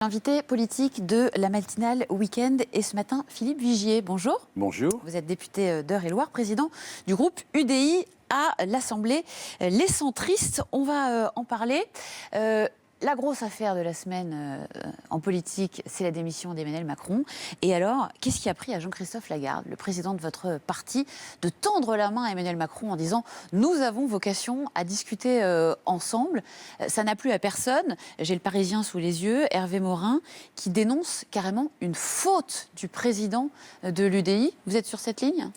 Invité politique de la matinale Week-end et ce matin, Philippe Vigier. Bonjour. Bonjour. Vous êtes député d'Eure-et-Loir, président du groupe UDI à l'Assemblée. Les centristes, on va en parler. La grosse affaire de la semaine en politique, c'est la démission d'Emmanuel Macron. Et alors, qu'est-ce qui a pris à Jean-Christophe Lagarde, le président de votre parti, de tendre la main à Emmanuel Macron en disant « Nous avons vocation à discuter ensemble ». Ça n'a plu à personne. J'ai le Parisien sous les yeux, Hervé Morin, qui dénonce carrément une faute du président de l'UDI. Vous êtes sur cette ligne ?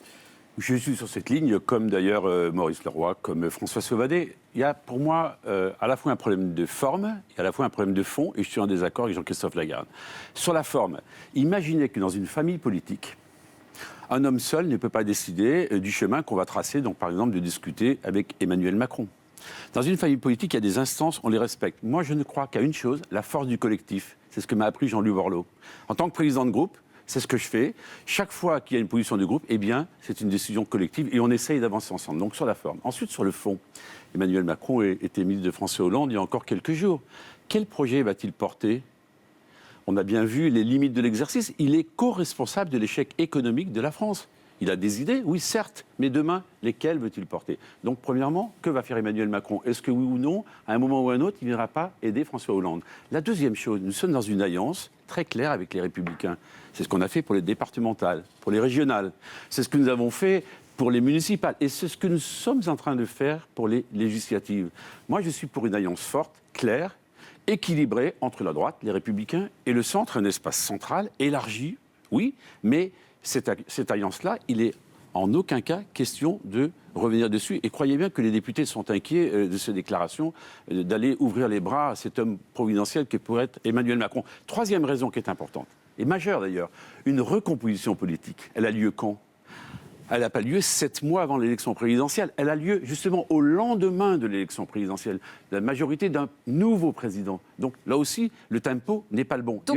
Je suis sur cette ligne, comme d'ailleurs Maurice Leroy, comme François Sauvadet. Il y a pour moi à la fois un problème de forme et à la fois un problème de fond, et je suis en désaccord avec Jean-Christophe Lagarde. Sur la forme, imaginez que dans une famille politique, un homme seul ne peut pas décider du chemin qu'on va tracer, donc par exemple de discuter avec Emmanuel Macron. Dans une famille politique, il y a des instances, on les respecte. Moi, je ne crois qu'à une chose, la force du collectif. C'est ce que m'a appris Jean-Louis Borloo. En tant que président de groupe, c'est ce que je fais. Chaque fois qu'il y a une position du groupe, eh bien, c'est une décision collective et on essaye d'avancer ensemble. Donc, sur la forme. Ensuite, sur le fond, Emmanuel Macron était ministre de François Hollande il y a encore quelques jours. Quel projet va-t-il porter ? On a bien vu les limites de l'exercice. Il est co-responsable de l'échec économique de la France. Il a des idées, oui, certes, mais demain, lesquelles veut-il porter ? Donc, premièrement, que va faire Emmanuel Macron ? Est-ce que oui ou non, à un moment ou à un autre, il ne viendra pas aider François Hollande ? La deuxième chose, nous sommes dans une alliance très claire avec les Républicains. C'est ce qu'on a fait pour les départementales, pour les régionales. C'est ce que nous avons fait pour les municipales. Et c'est ce que nous sommes en train de faire pour les législatives. Moi, je suis pour une alliance forte, claire, équilibrée entre la droite, les Républicains, et le centre, un espace central, élargi, oui, mais cette alliance-là, il est en aucun cas question de revenir dessus. Et croyez bien que les députés sont inquiets de ces déclarations, d'aller ouvrir les bras à cet homme providentiel que pourrait être Emmanuel Macron. Troisième raison qui est importante, et majeure d'ailleurs, une recomposition politique. Elle a lieu quand ? Elle n'a pas lieu 7 mois avant l'élection présidentielle. Elle a lieu justement au lendemain de l'élection présidentielle, la majorité d'un nouveau président. Donc là aussi, le tempo n'est pas le bon. Donc,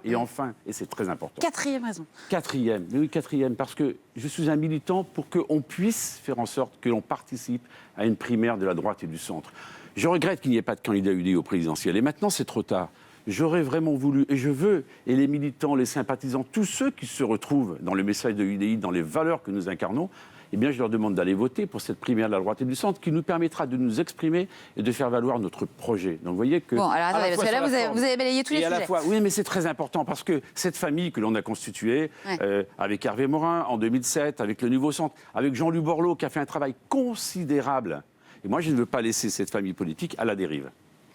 et enfin, et c'est très important. Quatrième raison. Quatrième, parce que je suis un militant pour qu'on puisse faire en sorte que l'on participe à une primaire de la droite et du centre. Je regrette qu'il n'y ait pas de candidat UDI au présidentiel. Et maintenant, c'est trop tard. J'aurais vraiment voulu, et je veux, et les militants, les sympathisants, tous ceux qui se retrouvent dans le message de l'UDI, dans les valeurs que nous incarnons, eh bien, je leur demande d'aller voter pour cette primaire de la droite et du centre qui nous permettra de nous exprimer et de faire valoir notre projet. Donc, vous voyez que... Bon, alors attendez, parce que là, vous avez balayé tous les sujets. Oui, mais c'est très important parce que cette famille que l'on a constituée, avec Hervé Morin en 2007, avec le Nouveau Centre, avec Jean-Louis Borloo qui a fait un travail considérable. Et moi, je ne veux pas laisser cette famille politique à la dérive.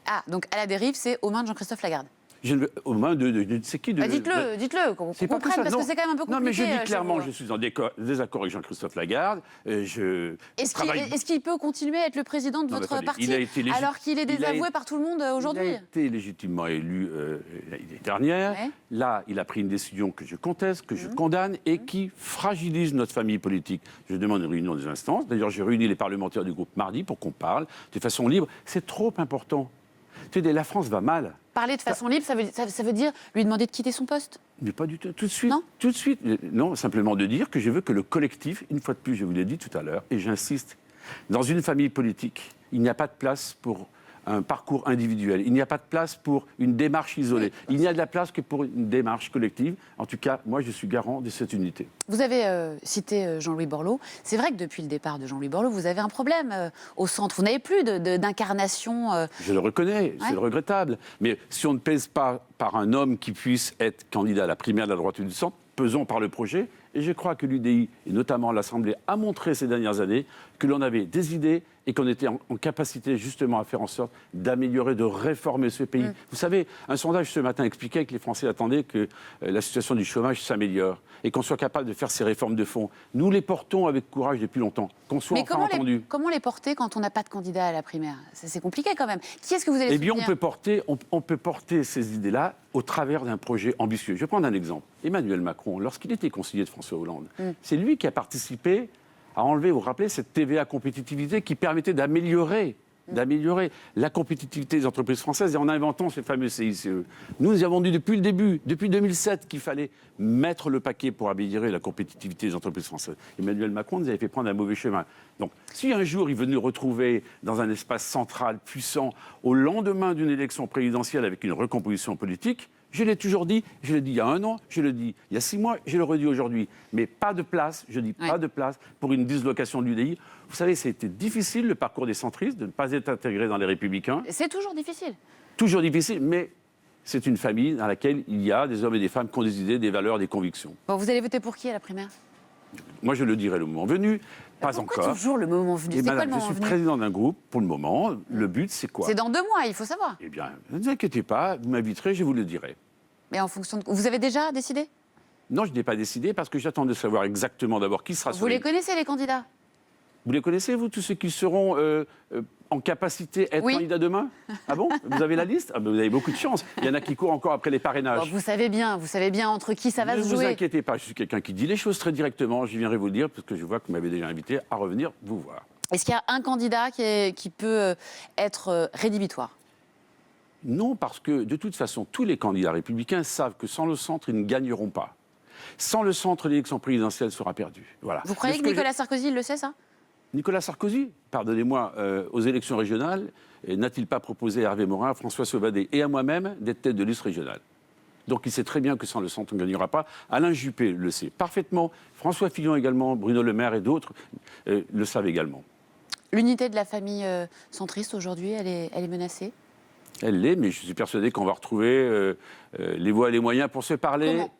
Ah, donc à la dérive, c'est aux mains de Jean-Christophe Lagarde. Aux mains de c'est qui de, dites-le, qu'on comprenne, parce que c'est quand même un peu compliqué. Non, mais je dis clairement, je suis en désaccord avec Jean-Christophe Lagarde. Est-ce qu'il peut continuer à être le président de votre parti alors qu'il est désavoué par tout le monde aujourd'hui ? Il a été légitimement élu l'année dernière. Ouais. Là, il a pris une décision que je conteste, que je condamne et qui fragilise notre famille politique. Je demande une réunion des instances. D'ailleurs, j'ai réuni les parlementaires du groupe mardi pour qu'on parle de façon libre. C'est trop important. La France va mal. Parler de façon libre, ça veut dire lui demander de quitter son poste ? Mais pas du tout. Tout de suite. Non ? Tout de suite. Non, simplement de dire que je veux que le collectif, une fois de plus, je vous l'ai dit tout à l'heure, et j'insiste, dans une famille politique, il n'y a pas de place pour un parcours individuel. Il n'y a pas de place pour une démarche isolée. Il n'y a de la place que pour une démarche collective. En tout cas, moi, je suis garant de cette unité. Vous avez cité Jean-Louis Borloo. C'est vrai que depuis le départ de Jean-Louis Borloo, vous avez un problème au centre. Vous n'avez plus d'incarnation. Je le reconnais, c'est regrettable. Mais si on ne pèse pas par un homme qui puisse être candidat à la primaire de la droite et du centre, pesons par le projet. Et je crois que l'UDI, et notamment l'Assemblée, a montré ces dernières années que l'on avait des idées et qu'on était en capacité justement à faire en sorte d'améliorer, de réformer ce pays. Vous savez, un sondage ce matin expliquait que les Français attendaient que la situation du chômage s'améliore et qu'on soit capable de faire ces réformes de fond. Nous les portons avec courage depuis longtemps, qu'on soit enfin entendus. Mais comment les porter quand on n'a pas de candidat à la primaire ? C'est compliqué quand même. Qui est-ce que vous allez soutenir ? Eh bien, on peut porter ces idées-là au travers d'un projet ambitieux. Je vais prendre un exemple. Emmanuel Macron, lorsqu'il était conseiller de François Hollande, c'est lui qui a participé à enlever, vous vous rappelez, cette TVA compétitivité qui permettait d'améliorer la compétitivité des entreprises françaises et en inventant ces fameux CICE. Nous avons dit depuis le début, depuis 2007, qu'il fallait mettre le paquet pour améliorer la compétitivité des entreprises françaises. Emmanuel Macron nous avait fait prendre un mauvais chemin. Donc, si un jour il veut nous retrouver dans un espace central, puissant, au lendemain d'une élection présidentielle avec une recomposition politique, Je l'ai toujours dit, je l'ai dit il y a 1 an, je le dis il y a 6 mois, je le redis aujourd'hui. Mais pas de place, je dis pas de place pour une dislocation de l'UDI. Vous savez, c'était difficile le parcours des centristes de ne pas être intégré dans les Républicains. C'est toujours difficile. Toujours difficile, mais c'est une famille dans laquelle il y a des hommes et des femmes qui ont des idées, des valeurs, des convictions. Bon, vous allez voter pour qui à la primaire? Moi, je le dirai le moment venu, pas Pourquoi encore. toujours le moment venu? Et C'est quoi madame, le moment je suis venu? président d'un groupe pour le moment. Le but, c'est quoi? C'est dans 2 mois, il faut savoir. Eh bien, ne vous inquiétez pas, vous m'inviterez, je vous le dirai. Mais en fonction de... Vous avez déjà décidé? Non, je n'ai pas décidé parce que j'attends de savoir exactement d'abord qui sera sur Vous les connaissez, les candidats? Vous les connaissez, vous, tous ceux qui seront en capacité d'être Oui. candidats demain? Ah bon? Vous avez la liste? Ah ben, vous avez beaucoup de chance. Il y en a qui courent encore après les parrainages. Bon, vous savez bien entre qui ça va Ne se vous jouer. inquiétez pas, je suis quelqu'un qui dit les choses très directement. Je viendrai vous le dire parce que je vois que vous m'avez déjà invité à revenir vous voir. Est-ce qu'il y a un candidat qui peut être rédhibitoire? Non, parce que de toute façon, tous les candidats républicains savent que sans le centre, ils ne gagneront pas. Sans le centre, l'élection présidentielle sera perdue. Voilà. Vous croyez que Nicolas Sarkozy, il le sait, ça? Nicolas Sarkozy, pardonnez-moi, aux élections régionales, n'a-t-il pas proposé à Hervé Morin, à François Sauvadet et à moi-même d'être tête de liste régionale? Donc il sait très bien que sans le centre, on ne gagnera pas. Alain Juppé le sait parfaitement. François Fillon également, Bruno Le Maire et d'autres le savent également. L'unité de la famille centriste, aujourd'hui, elle est menacée? Elle l'est, mais je suis persuadé qu'on va retrouver les voies et les moyens pour se parler. Comment?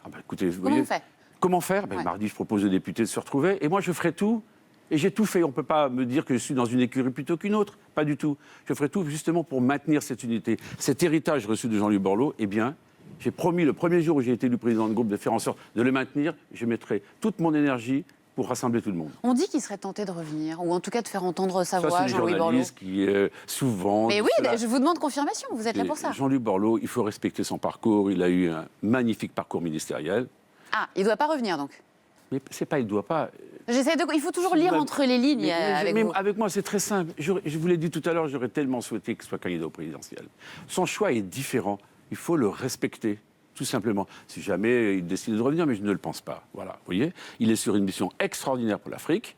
Ah bah, écoutez, vous Comment voyez, on fait? Comment faire? Ouais. Mardi, je propose aux députés de se retrouver. Et moi, je ferai tout. Et j'ai tout fait. On ne peut pas me dire que je suis dans une écurie plutôt qu'une autre. Pas du tout. Je ferai tout justement pour maintenir cette unité. Cet héritage reçu de Jean-Louis Borloo, eh bien, j'ai promis le premier jour où j'ai été élu président de groupe de faire en sorte de le maintenir. Je mettrai toute mon énergie pour rassembler tout le monde. On dit qu'il serait tenté de revenir, ou en tout cas de faire entendre sa Ça, voix, c'est les Jean-Louis Borloo. journalistes qui, souvent... Mais disent oui, cela. je vous demande confirmation, vous êtes là pour ça. Jean-Luc Borloo, il faut respecter son parcours. Il a eu un magnifique parcours ministériel. Ah, il ne doit pas revenir, donc? Mais c'est pas, il ne doit pas... Il faut toujours lire entre les lignes avec vous. Avec moi, c'est très simple. Je vous l'ai dit tout à l'heure, j'aurais tellement souhaité qu'il soit candidat au présidentiel. Son choix est différent. Il faut le respecter, tout simplement. Si jamais il décide de revenir, mais je ne le pense pas. Voilà, vous voyez, il est sur une mission extraordinaire pour l'Afrique.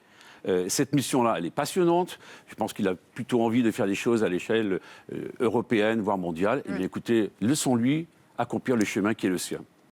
Cette mission-là, elle est passionnante. Je pense qu'il a plutôt envie de faire des choses à l'échelle européenne, voire mondiale. Eh bien, écoutez, laissons-lui accomplir le chemin qui est le sien.